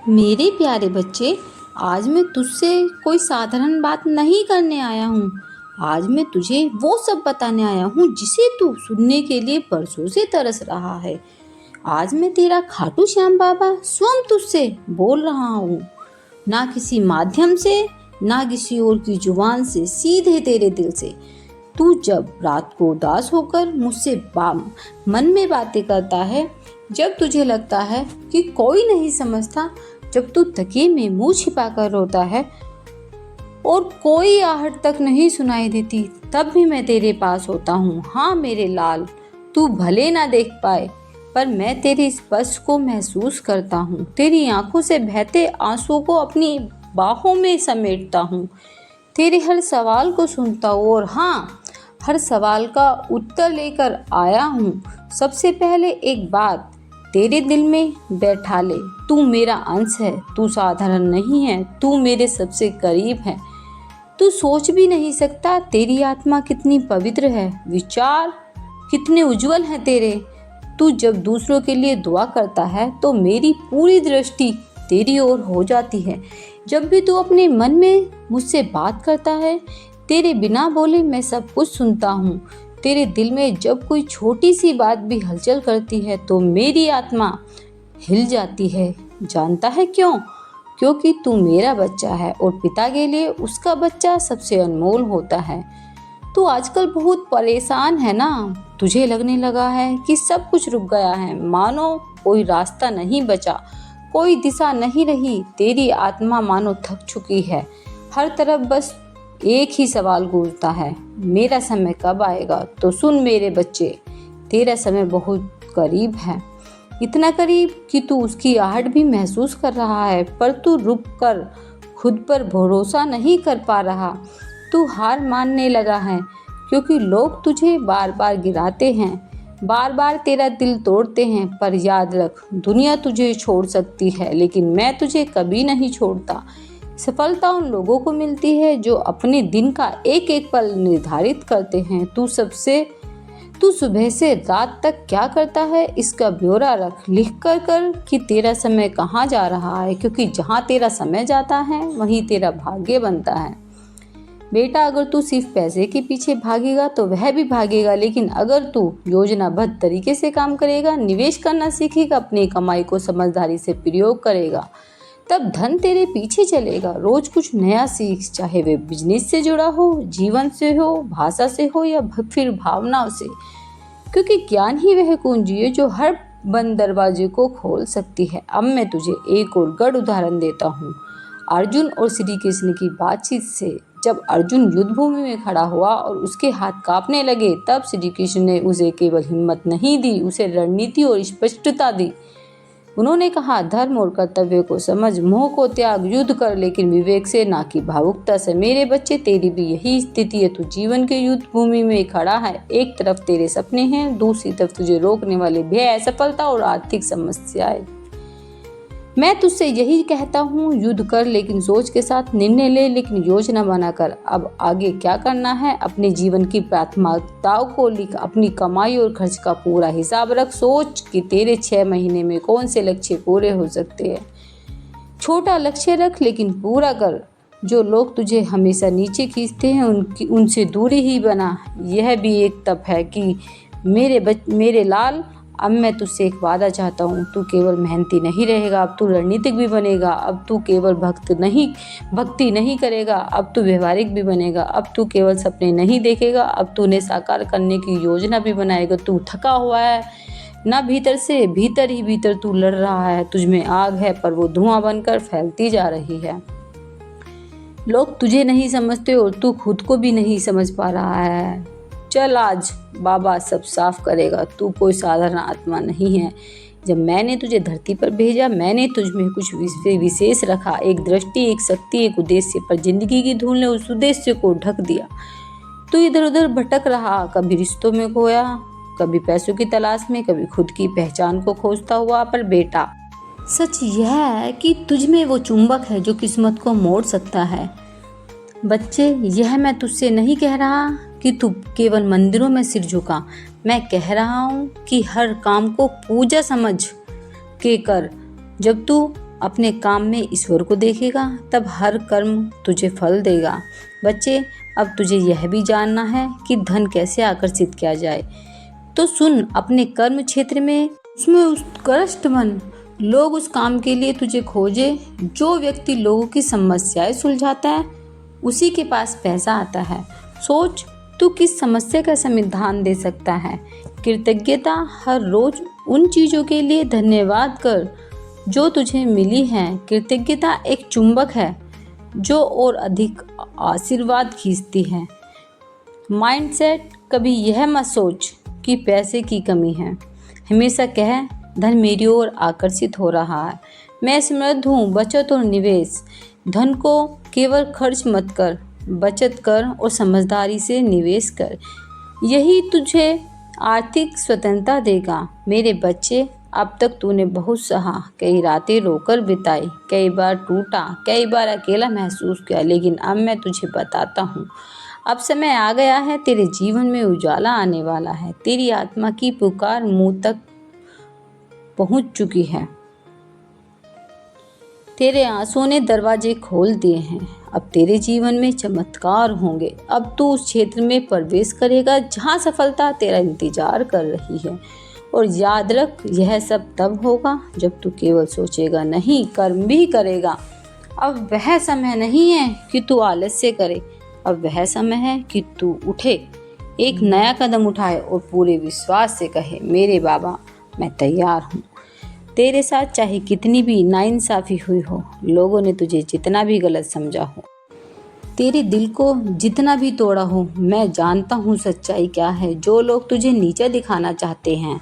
मेरे प्यारे बच्चे, आज मैं तुझसे कोई साधारण बात नहीं करने आया हूँ। आज मैं तुझे वो सब बताने आया हूँ जिसे तू सुनने के लिए बरसों से तरस रहा है। आज मैं तेरा खाटू श्याम बाबा स्वयं तुझसे बोल रहा हूँ, ना किसी माध्यम से, ना किसी और की जुबान से, सीधे तेरे दिल से। तू जब रात को उदास होकर मुझसे मन में बातें करता है, जब तुझे लगता है कि कोई नहीं समझता, जब तू तकिए में मुंह छिपाकर रोता है और कोई आहट तक नहीं सुनाई देती, तब भी मैं तेरे पास होता हूँ। हाँ मेरे लाल, तू भले ना देख पाए, पर मैं तेरे स्पर्श को महसूस करता हूँ। तेरी आंखों से बहते आंसुओं को अपनी बाहों में समेटता हूँ। तेरे हर सवाल को सुनता हूँ और हाँ, हर सवाल का उत्तर लेकर आया हूँ। सबसे पहले एक बात तेरे दिल में बैठा ले, तू मेरा अंश है, तू साधारण नहीं है, तू मेरे सबसे करीब है। तू सोच भी नहीं सकता तेरी आत्मा कितनी पवित्र है, विचार कितने उज्जवल हैं तेरे। तू जब दूसरों के लिए दुआ करता है तो मेरी पूरी दृष्टि तेरी ओर हो जाती है। जब भी तू अपने मन में मुझसे बात करता है, तेरे बिना बोले मैं सब कुछ सुनता हूँ। तेरे दिल में जब कोई छोटी सी बात भी हलचल करती है तो मेरी आत्मा हिल जाती है। जानता है क्यों? क्योंकि तू मेरा बच्चा है और पिता के लिए उसका बच्चा सबसे अनमोल होता है। तू आजकल बहुत परेशान है ना? तुझे लगने लगा है कि सब कुछ रुक गया है, मानो कोई रास्ता नहीं बचा, कोई दिशा नहीं रही। तेरी आत्मा मानो थक चुकी है। हर तरफ बस एक ही सवाल गूंजता है, मेरा समय कब आएगा? तो सुन मेरे बच्चे, तेरा समय बहुत करीब है, इतना करीब कि तू उसकी आहट भी महसूस कर रहा है, पर तू रुक कर खुद पर भरोसा नहीं कर पा रहा। तू हार मानने लगा है क्योंकि लोग तुझे बार बार गिराते हैं, बार बार तेरा दिल तोड़ते हैं। पर याद रख, दुनिया तुझे छोड़ सकती है लेकिन मैं तुझे कभी नहीं छोड़ता। सफलता उन लोगों को मिलती है जो अपने दिन का एक एक पल निर्धारित करते हैं। तू सुबह से रात तक क्या करता है, इसका ब्यौरा रख, लिख कर कि तेरा समय कहाँ जा रहा है, क्योंकि जहाँ तेरा समय जाता है वहीं तेरा भाग्य बनता है। बेटा, अगर तू सिर्फ पैसे के पीछे भागेगा तो वह भी भागेगा, लेकिन अगर तू योजनाबद्ध तरीके से काम करेगा, निवेश करना सीखेगा, अपनी कमाई को समझदारी से प्रयोग करेगा, तब धन तेरे पीछे चलेगा। रोज कुछ नया सीख, चाहे वे बिजनेस से जुड़ा हो, जीवन से हो, भाषा से हो या फिर भावनाओं से, क्योंकि ज्ञान ही वह कुंजी है जो हर बंद दरवाजे को खोल सकती है। अब मैं तुझे एक और गढ़ उदाहरण देता हूँ, अर्जुन और श्री कृष्ण की बातचीत से। जब अर्जुन युद्ध भूमि में खड़ा हुआ और उसके हाथ कांपने लगे, तब श्री कृष्ण ने उसे केवल हिम्मत नहीं दी, उसे रणनीति और स्पष्टता दी। उन्होंने कहा, धर्म और कर्तव्य को समझ, मोह को त्याग, युद्ध कर लेकिन विवेक से, ना कि भावुकता से। मेरे बच्चे, तेरी भी यही स्थिति है। तू जीवन के युद्ध भूमि में खड़ा है। एक तरफ तेरे सपने हैं, दूसरी तरफ तुझे रोकने वाले भय, असफलता और आर्थिक समस्याएं। मैं तुझसे यही कहता हूँ, युद्ध कर लेकिन सोच के साथ, निर्णय ले लेकिन योजना बना कर। अब आगे क्या करना है, अपने जीवन की प्राथमिकताओं को लिख, अपनी कमाई और खर्च का पूरा हिसाब रख। सोच कि तेरे 6 महीने में कौन से लक्ष्य पूरे हो सकते हैं। छोटा लक्ष्य रख लेकिन पूरा कर। जो लोग तुझे हमेशा नीचे खींचते हैं उनसे दूरी ही बना। यह भी एक तप है कि मेरे लाल, अब मैं तुझसे एक वादा चाहता हूँ, तू केवल मेहनती नहीं रहेगा, अब तू रणनीतिक भी बनेगा। अब तू केवल भक्ति नहीं करेगा, अब तू व्यवहारिक भी बनेगा। अब तू केवल सपने नहीं देखेगा, अब तू उन्हें साकार करने की योजना भी बनाएगा। तू थका हुआ है ना, भीतर से, भीतर ही भीतर तू लड़ रहा है। तुझमें आग है पर वो धुआं बनकर फैलती जा रही है। लोग तुझे नहीं समझते और तू खुद को भी नहीं समझ पा रहा है। चल, आज बाबा सब साफ करेगा। तू कोई साधारण आत्मा नहीं है। जब मैंने तुझे धरती पर भेजा, मैंने तुझ में कुछ विशेष रखा, एक दृष्टि, एक शक्ति, एक उद्देश्य। पर जिंदगी की धूल ने उस उद्देश्य को ढक दिया। तू इधर उधर भटक रहा, कभी रिश्तों में खोया, कभी पैसों की तलाश में, कभी खुद की पहचान को खोजता हुआ। पर बेटा, सच यह है कि तुझ में वो चुंबक है जो किस्मत को मोड़ सकता है। बच्चे, यह मैं तुझसे नहीं कह रहा कि तू केवल मंदिरों में सिर झुका। मैं कह रहा हूँ कि हर काम को पूजा समझ के कर। जब तू अपने काम में ईश्वर को देखेगा तब हर कर्म तुझे फल देगा। बच्चे, अब तुझे यह भी जानना है कि धन कैसे आकर्षित किया जाए। तो सुन, अपने कर्म क्षेत्र में उसमें उत्कृष्ट बन। लोग उस काम के लिए तुझे खोजे। जो व्यक्ति लोगों की समस्याएं सुलझाता है उसी के पास पैसा आता है। सोच, तू किस समस्या का समाधान दे सकता है। कृतज्ञता, हर रोज उन चीज़ों के लिए धन्यवाद कर जो तुझे मिली हैं। कृतज्ञता एक चुंबक है जो और अधिक आशीर्वाद खींचती है। माइंडसेट, कभी यह मत सोच कि पैसे की कमी है। हमेशा कह, धन मेरी ओर आकर्षित हो रहा है। मैं समृद्ध हूँ। बचत और निवेश, धन को केवल खर्च मत कर, बचत कर और समझदारी से निवेश कर। यही तुझे आर्थिक स्वतंत्रता देगा। मेरे बच्चे, अब तक तूने बहुत सहा, कई रातें रोकर बिताई, कई बार टूटा, कई बार अकेला महसूस किया, लेकिन अब मैं तुझे बताता हूँ, अब समय आ गया है। तेरे जीवन में उजाला आने वाला है। तेरी आत्मा की पुकार मुंह तक पहुंच चुकी है। तेरे आंसुओं ने दरवाजे खोल दिए हैं। अब तेरे जीवन में चमत्कार होंगे। अब तू उस क्षेत्र में प्रवेश करेगा जहां सफलता तेरा इंतजार कर रही है। और याद रख, यह सब तब होगा जब तू केवल सोचेगा नहीं, कर्म भी करेगा। अब वह समय नहीं है कि तू आलस्य करे। अब वह समय है कि तू उठे, एक नया कदम उठाए और पूरे विश्वास से कहे, मेरे बाबा, मैं तैयार हूँ। तेरे साथ चाहे कितनी भी नाइंसाफी हुई हो, लोगों ने तुझे जितना भी गलत समझा हो, तेरे दिल को जितना भी तोड़ा हो, मैं जानता हूँ सच्चाई क्या है। जो लोग तुझे नीचा दिखाना चाहते हैं,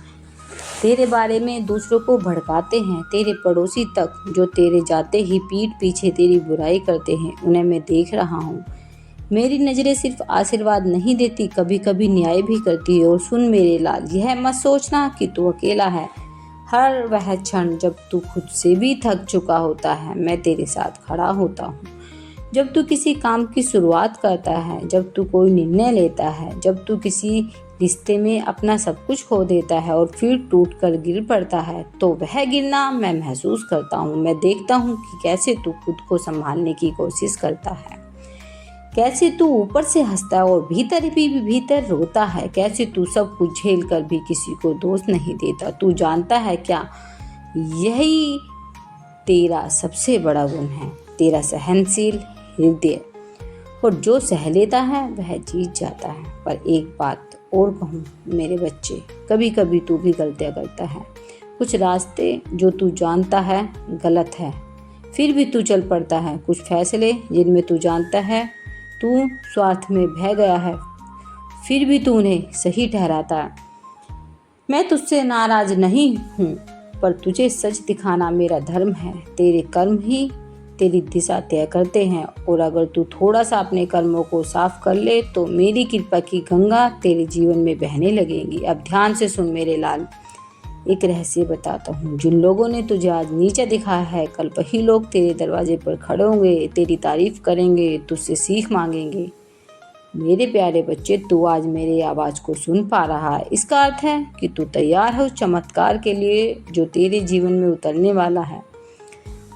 तेरे बारे में दूसरों को भड़काते हैं, तेरे पड़ोसी तक जो तेरे जाते ही पीठ पीछे तेरी बुराई करते हैं, उन्हें मैं देख रहा हूँ। मेरी नज़रें सिर्फ आशीर्वाद नहीं देती, कभी कभी न्याय भी करती है। और सुन मेरे लाल, यह मत सोचना कि तू अकेला है। हर वह क्षण जब तू खुद से भी थक चुका होता है, मैं तेरे साथ खड़ा होता हूँ। जब तू किसी काम की शुरुआत करता है, जब तू कोई निर्णय लेता है, जब तू किसी रिश्ते में अपना सब कुछ खो देता है और फिर टूट कर गिर पड़ता है, तो वह गिरना मैं महसूस करता हूँ। मैं देखता हूँ कि कैसे तू खुद को संभालने की कोशिश करता है, कैसे तू ऊपर से हंसता है और भीतर भी भीतर रोता है, कैसे तू सब कुछ झेल कर भी किसी को दोष नहीं देता। तू जानता है क्या, यही तेरा सबसे बड़ा गुण है, तेरा सहनशील हृदय। और जो सह लेता है वह जीत जाता है। पर एक बात और कहूँ मेरे बच्चे, कभी कभी तू भी गलतियाँ करता है। कुछ रास्ते जो तू जानता है गलत है, फिर भी तू चल पड़ता है। कुछ फैसले जिनमें तू जानता है तू स्वार्थ में बह गया है, फिर भी तू उन्हें सही ठहराता है। मैं तुझसे नाराज नहीं हूँ, पर तुझे सच दिखाना मेरा धर्म है। तेरे कर्म ही तेरी दिशा तय करते हैं, और अगर तू थोड़ा सा अपने कर्मों को साफ कर ले तो मेरी कृपा की गंगा तेरे जीवन में बहने लगेगी। अब ध्यान से सुन मेरे लाल, एक रहस्य बताता हूँ। जिन लोगों ने तुझे आज नीचा दिखाया है, कल वही लोग तेरे दरवाजे पर खड़े होंगे, तेरी तारीफ करेंगे, तुझसे सीख मांगेंगे। मेरे प्यारे बच्चे, तू आज मेरी आवाज़ को सुन पा रहा है। इसका अर्थ है कि तू तैयार है उस चमत्कार के लिए जो तेरे जीवन में उतरने वाला है।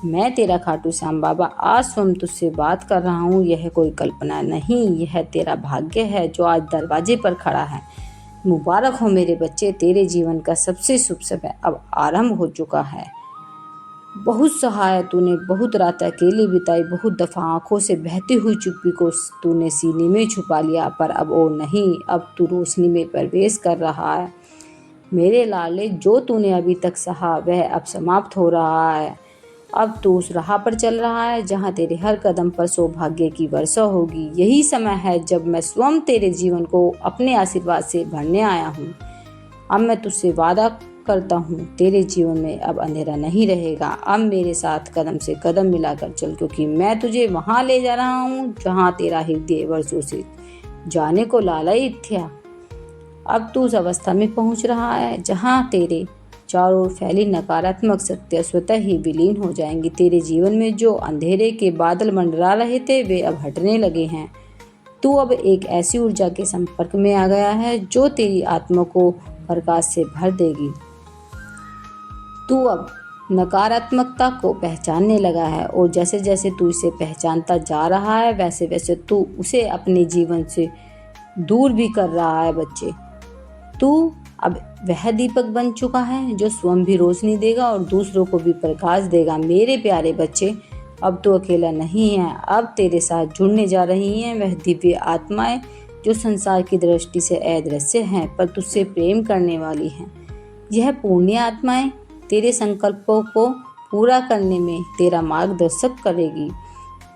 मैं तेरा खाटू श्याम बाबा आज स्वयं तुझसे बात कर रहा हूँ। यह कोई कल्पना नहीं, यह तेरा भाग्य है जो आज दरवाजे पर खड़ा है। मुबारक हो मेरे बच्चे, तेरे जीवन का सबसे शुभ समय अब आरंभ हो चुका है। बहुत सहाय तूने, बहुत रात अकेली बिताई, बहुत दफ़ा आंखों से बहती हुई चुप्पी को तूने सीने में छुपा लिया, पर अब वो नहीं, अब तू रोशनी में प्रवेश कर रहा है। मेरे लाले, जो तूने अभी तक सहा वह अब समाप्त हो रहा है। अब तू उस राह पर चल रहा है जहाँ तेरे हर कदम पर सौभाग्य की वर्षा होगी। यही समय है जब मैं स्वयं तेरे जीवन को अपने आशीर्वाद से भरने आया हूँ। अब मैं तुझसे वादा करता हूँ, तेरे जीवन में अब अंधेरा नहीं रहेगा। अब मेरे साथ कदम से कदम मिलाकर चल, क्योंकि मैं तुझे वहाँ ले जा रहा हूँ जहाँ तेरा हृदय वर्षों से जाने को लालयित था। अब तू उस अवस्था में पहुँच रहा है जहाँ तेरे चारों ओर फैली नकारात्मक शक्तियाँ स्वतः ही विलीन हो जाएंगी। तेरे जीवन में जो अंधेरे के बादल मंडरा रहे थे वे अब हटने लगे हैं। तू अब एक ऐसी ऊर्जा के संपर्क में आ गया है जो तेरी आत्मा को प्रकाश से भर देगी। तू अब नकारात्मकता को पहचानने लगा है और जैसे जैसे तू इसे पहचानता जा रहा है वैसे वैसे तू उसे अपने जीवन से दूर भी कर रहा है। बच्चे, तू अब वह दीपक बन चुका है जो स्वयं भी रोशनी देगा और दूसरों को भी प्रकाश देगा। मेरे प्यारे बच्चे, अब तो अकेला नहीं है, अब तेरे साथ जुड़ने जा रही हैं वह दिव्य आत्माएं जो संसार की दृष्टि से अदृश्य हैं पर तुझसे प्रेम करने वाली हैं। यह पुण्य आत्माएं तेरे संकल्पों को पूरा करने में तेरा मार्गदर्शन करेगी।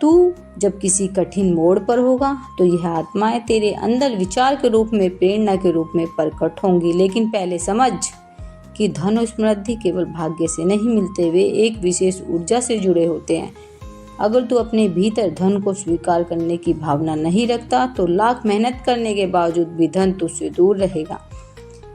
तू जब किसी कठिन मोड़ पर होगा तो यह आत्माएं तेरे अंदर विचार के रूप में, प्रेरणा के रूप में प्रकट होंगी। लेकिन पहले समझ कि धन और समृद्धि केवल भाग्य से नहीं मिलते, वे एक विशेष ऊर्जा से जुड़े होते हैं। अगर तू अपने भीतर धन को स्वीकार करने की भावना नहीं रखता तो लाख मेहनत करने के बावजूद भी धन तुझसे दूर रहेगा।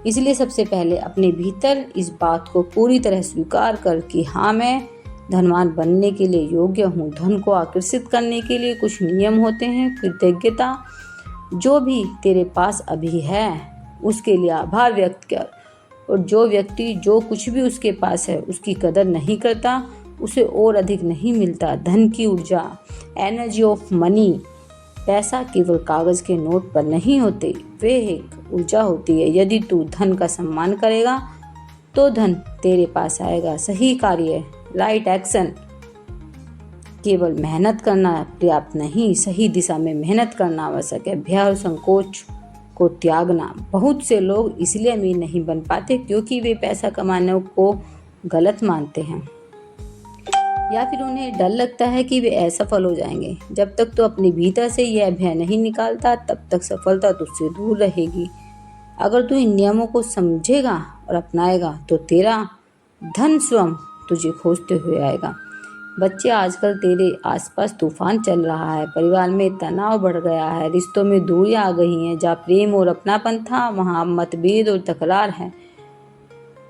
इसलिए सबसे पहले अपने भीतर इस बात को पूरी तरह स्वीकार कर कि हाँ, मैं धनवान बनने के लिए योग्य हूँ। धन को आकर्षित करने के लिए कुछ नियम होते हैं। कृतज्ञता, जो भी तेरे पास अभी है उसके लिए आभार व्यक्त कर, और जो व्यक्ति जो कुछ भी उसके पास है उसकी कदर नहीं करता उसे और अधिक नहीं मिलता। धन की ऊर्जा, एनर्जी ऑफ मनी, पैसा केवल कागज के नोट पर नहीं होते, वे एक ऊर्जा होती है। यदि तू धन का सम्मान करेगा तो धन तेरे पास आएगा। सही कार्य, राइट एक्शन, केवल मेहनत करना पर्याप्त नहीं, सही दिशा में मेहनत करना आवश्यक है। भय और संकोच को त्यागना। बहुत से लोग इसलिए अमीर नहीं बन पाते क्योंकि वे पैसा कमाने को गलत मानते हैं या फिर उन्हें डर लगता है कि वे असफल हो जाएंगे। जब तक तो अपने भीतर से यह भय नहीं निकालता तब तक सफलता तुझसे दूर रहेगी। अगर तू इन नियमों को समझेगा और अपनाएगा तो तेरा धन स्वयं तुझे खोजते हुए आएगा। बच्चे, आजकल तेरे आसपास तूफान चल रहा है, परिवार में तनाव बढ़ गया है, रिश्तों में दूरियां आ गई हैं। जहाँ प्रेम और अपनापन था वहाँ मतभेद और तकरार है।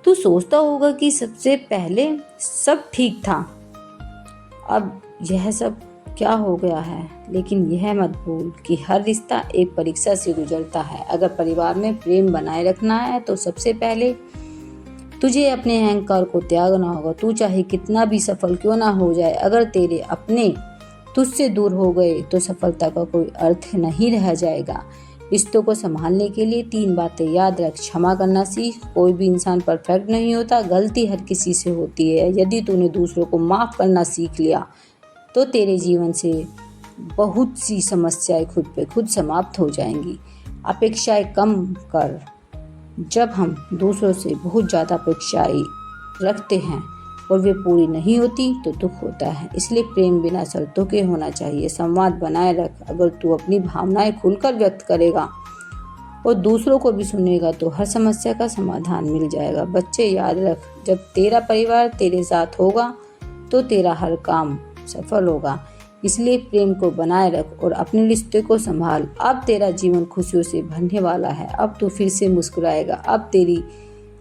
तू सोचता होगा कि सबसे पहले सब ठीक था, अब यह सब क्या हो गया है। लेकिन यह मत भूल कि हर रिश्ता एक परीक्षा से गुजरता है। अगर परिवार में प्रेम बनाए रखना है तो सबसे पहले तुझे अपने अहंकार को त्यागना होगा। तू चाहे कितना भी सफल क्यों ना हो जाए, अगर तेरे अपने तुझसे दूर हो गए तो सफलता का कोई अर्थ नहीं रह जाएगा। रिश्तों को संभालने के लिए 3 बातें याद रख। क्षमा करना सीख। कोई भी इंसान परफेक्ट नहीं होता, गलती हर किसी से होती है। यदि तूने दूसरों को माफ़ करना सीख लिया तो तेरे जीवन से बहुत सी समस्याएं खुद पे खुद समाप्त हो जाएंगी। अपेक्षाएं कम कर। जब हम दूसरों से बहुत ज़्यादा अपेक्षाएं रखते हैं और वे पूरी नहीं होती तो दुख होता है। इसलिए प्रेम बिना शर्तों के होना चाहिए। संवाद बनाए रख। अगर तू अपनी भावनाएं खुलकर व्यक्त करेगा और दूसरों को भी सुनेगा तो हर समस्या का समाधान मिल जाएगा। बच्चे, याद रख, जब तेरा परिवार तेरे साथ होगा तो तेरा हर काम सफल होगा। इसलिए प्रेम को बनाए रख और अपने रिश्ते को संभाल। अब तेरा जीवन खुशियों से भरने वाला है। अब तू फिर से मुस्कुराएगा। अब तेरी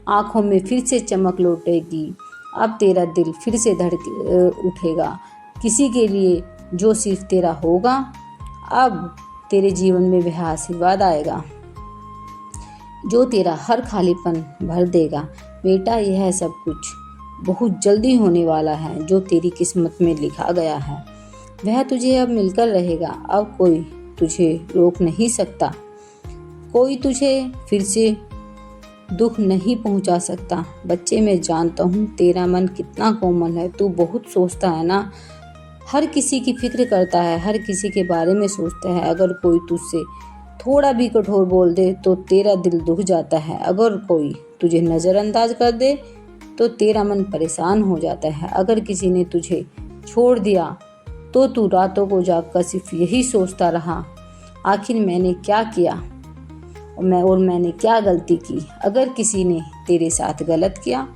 आंखों में फिर से चमक लौटेगी। अब तेरा दिल फिर से धड़क उठेगा किसी के लिए जो सिर्फ तेरा होगा। अब तेरे जीवन में वह आशीर्वाद आएगा जो तेरा हर खालीपन भर देगा। बेटा, यह सब कुछ बहुत जल्दी होने वाला है। जो तेरी किस्मत में लिखा गया है वह तुझे अब मिलकर रहेगा। अब कोई तुझे रोक नहीं सकता, कोई तुझे फिर से दुख नहीं पहुंचा सकता। बच्चे, मैं जानता हूँ तेरा मन कितना कोमल है। तू बहुत सोचता है ना, हर किसी की फिक्र करता है, हर किसी के बारे में सोचता है। अगर कोई तुझसे थोड़ा भी कठोर बोल दे तो तेरा दिल दुख जाता है। अगर कोई तुझे नज़रअंदाज कर दे तो तेरा मन परेशान हो जाता है। अगर किसी ने तुझे छोड़ दिया तो तू रातों को जागकर सिर्फ यही सोचता रहा, आखिर मैंने क्या किया और मैंने क्या गलती की। अगर किसी ने तेरे साथ गलत किया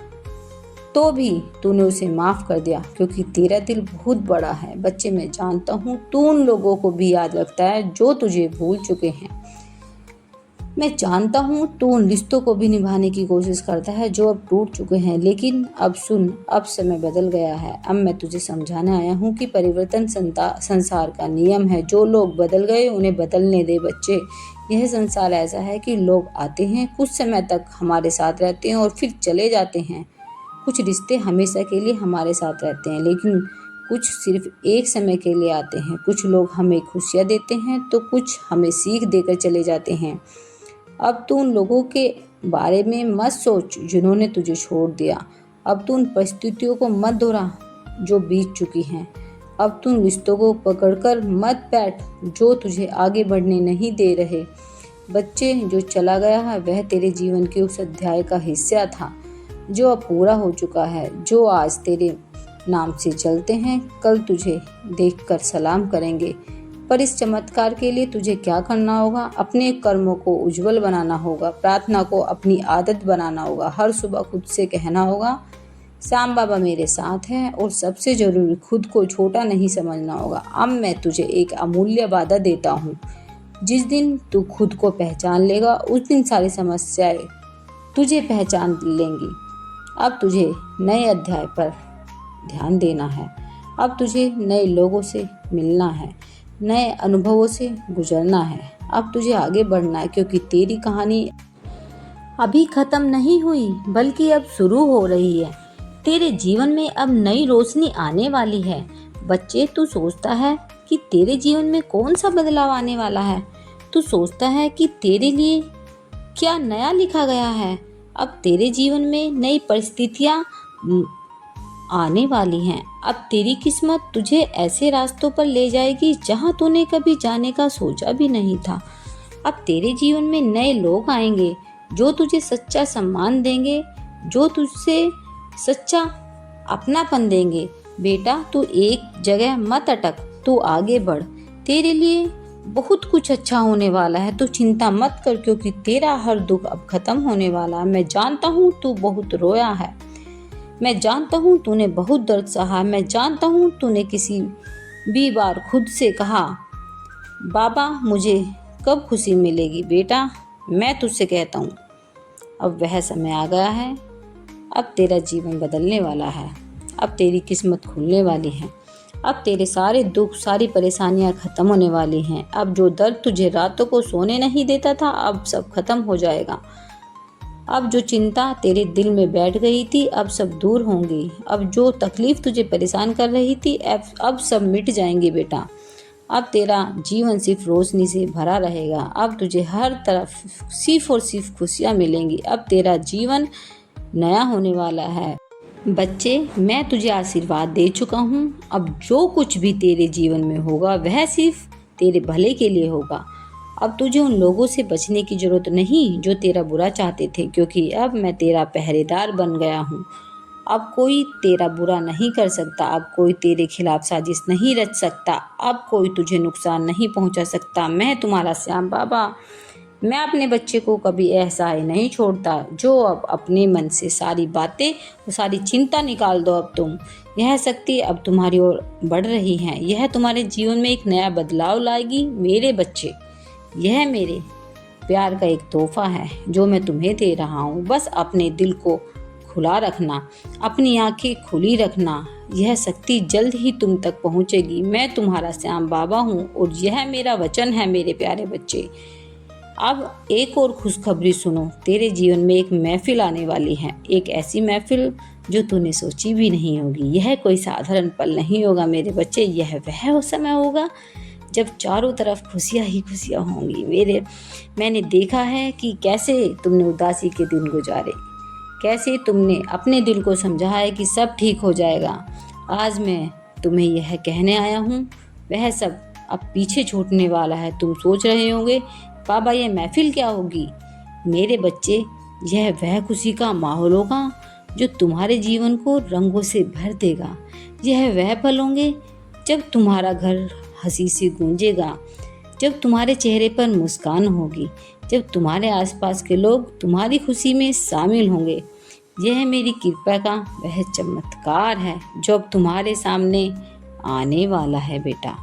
तो भी तूने उसे माफ़ कर दिया क्योंकि तेरा दिल बहुत बड़ा है। बच्चे, मैं जानता हूँ तू उन लोगों को भी याद रखता है जो तुझे भूल चुके हैं। मैं जानता हूँ तू उन रिश्तों को भी निभाने की कोशिश करता है जो अब टूट चुके हैं। लेकिन अब सुन, अब समय बदल गया है। अब मैं तुझे समझाने आया हूँ कि परिवर्तन संसार का नियम है। जो लोग बदल गए उन्हें बदलने दे। बच्चे, यह संसार ऐसा है कि लोग आते हैं, कुछ समय तक हमारे साथ रहते हैं और फिर चले जाते हैं। कुछ रिश्ते हमेशा के लिए हमारे साथ रहते हैं, लेकिन कुछ सिर्फ एक समय के लिए आते हैं। कुछ लोग हमें खुशियाँ देते हैं तो कुछ हमें सीख देकर चले जाते हैं। अब तू उन लोगों के बारे में मत सोच जिन्होंने तुझे छोड़ दिया। अब तू उन परिस्थितियों को मत दोहरा जो बीत चुकी हैं। अब तू उन रिश्तों को पकड़कर मत बैठ जो तुझे आगे बढ़ने नहीं दे रहे। बच्चे, जो चला गया है वह तेरे जीवन के उस अध्याय का हिस्सा था जो अब पूरा हो चुका है। जो आज तेरे नाम से चलते हैं कल तुझे देखकर सलाम करेंगे। पर इस चमत्कार के लिए तुझे क्या करना होगा? अपने कर्मों को उज्जवल बनाना होगा, प्रार्थना को अपनी आदत बनाना होगा, हर सुबह खुद से कहना होगा श्याम बाबा मेरे साथ हैं, और सबसे जरूरी खुद को छोटा नहीं समझना होगा। अब मैं तुझे एक अमूल्य वादा देता हूँ, जिस दिन तू खुद को पहचान लेगा उस दिन सारी समस्याएं तुझे पहचान लेंगी। अब तुझे नए अध्याय पर ध्यान देना है। अब तुझे नए लोगों से मिलना है, नए अनुभवों से गुजरना है। अब तुझे आगे बढ़ना है, क्योंकि तेरी कहानी अभी खत्म नहीं हुई बल्कि अब शुरू हो रही है। तेरे जीवन में अब नई रोशनी आने वाली है। बच्चे, तू सोचता है कि तेरे जीवन में कौन सा बदलाव आने वाला है? तू सोचता है कि तेरे लिए क्या नया लिखा गया है? अब तेरे जीवन में नई परिस्थितियाँ आने वाली हैं। अब तेरी किस्मत तुझे ऐसे रास्तों पर ले जाएगी जहां तूने कभी जाने का सोचा भी नहीं था। अब तेरे जीवन में नए लोग आएंगे जो तुझे सच्चा सम्मान देंगे, जो तुझसे सच्चा अपनापन देंगे। बेटा, तू एक जगह मत अटक, तू आगे बढ़। तेरे लिए बहुत कुछ अच्छा होने वाला है। तू चिंता मत कर, क्योंकि तेरा हर दुख अब खत्म होने वाला है। मैं जानता हूँ तू बहुत रोया है, मैं जानता हूँ तूने बहुत दर्द सहा, मैं जानता हूँ तूने किसी भी बार खुद से कहा बाबा मुझे कब खुशी मिलेगी। बेटा, मैं तुझसे कहता हूँ अब वह समय आ गया है। अब तेरा जीवन बदलने वाला है। अब तेरी किस्मत खुलने वाली है। अब तेरे सारे दुख, सारी परेशानियां खत्म होने वाली हैं। अब जो दर्द तुझे रातों को सोने नहीं देता था अब सब खत्म हो जाएगा। अब जो चिंता तेरे दिल में बैठ गई थी अब सब दूर होंगी। अब जो तकलीफ तुझे परेशान कर रही थी अब सब मिट जाएंगी। बेटा, अब तेरा जीवन सिर्फ रोशनी से भरा रहेगा। अब तुझे हर तरफ सिर्फ और सिर्फ खुशियाँ मिलेंगी। अब तेरा जीवन नया होने वाला है। बच्चे, मैं तुझे आशीर्वाद दे चुका हूँ। अब जो कुछ भी तेरे जीवन में होगा वह सिर्फ तेरे भले के लिए होगा। अब तुझे उन लोगों से बचने की जरूरत नहीं जो तेरा बुरा चाहते थे, क्योंकि अब मैं तेरा पहरेदार बन गया हूँ। अब कोई तेरा बुरा नहीं कर सकता, अब कोई तेरे खिलाफ साजिश नहीं रच सकता, अब कोई तुझे नुकसान नहीं पहुँचा सकता। मैं तुम्हारा श्याम बाबा, मैं अपने बच्चे को कभी ऐसा ही नहीं छोड़ता। जो अब अपने मन से सारी बातें और सारी चिंता निकाल दो। अब तुम यह शक्ति अब तुम्हारी ओर बढ़ रही है। यह तुम्हारे जीवन में एक नया बदलाव लाएगी। मेरे बच्चे, यह मेरे प्यार का एक तोहफा है जो मैं तुम्हें दे रहा हूँ। बस अपने दिल को खुला रखना, अपनी आंखें खुली रखना। यह शक्ति जल्द ही तुम तक पहुँचेगी। मैं तुम्हारा श्याम बाबा हूँ और यह मेरा वचन है। मेरे प्यारे बच्चे, अब एक और खुशखबरी सुनो। तेरे जीवन में एक महफिल आने वाली है, एक ऐसी महफिल जो तूने सोची भी नहीं होगी। यह कोई साधारण पल नहीं होगा मेरे बच्चे, यह वह समय होगा जब चारों तरफ खुशियाँ ही खुशियाँ होंगी। मैंने देखा है कि कैसे तुमने उदासी के दिन गुजारे, कैसे तुमने अपने दिल को समझा है कि सब ठीक हो जाएगा। आज मैं तुम्हें यह कहने आया हूँ, वह सब अब पीछे छूटने वाला है। तुम सोच रहे होंगे बाबा ये महफिल क्या होगी? मेरे बच्चे, यह वह खुशी का माहौल होगा जो तुम्हारे जीवन को रंगों से भर देगा। यह वह पल होंगे जब तुम्हारा घर हंसी से गूंजेगा, जब तुम्हारे चेहरे पर मुस्कान होगी, जब तुम्हारे आसपास के लोग तुम्हारी खुशी में शामिल होंगे। यह मेरी कृपा का वह चमत्कार है जो अब तुम्हारे सामने आने वाला है बेटा।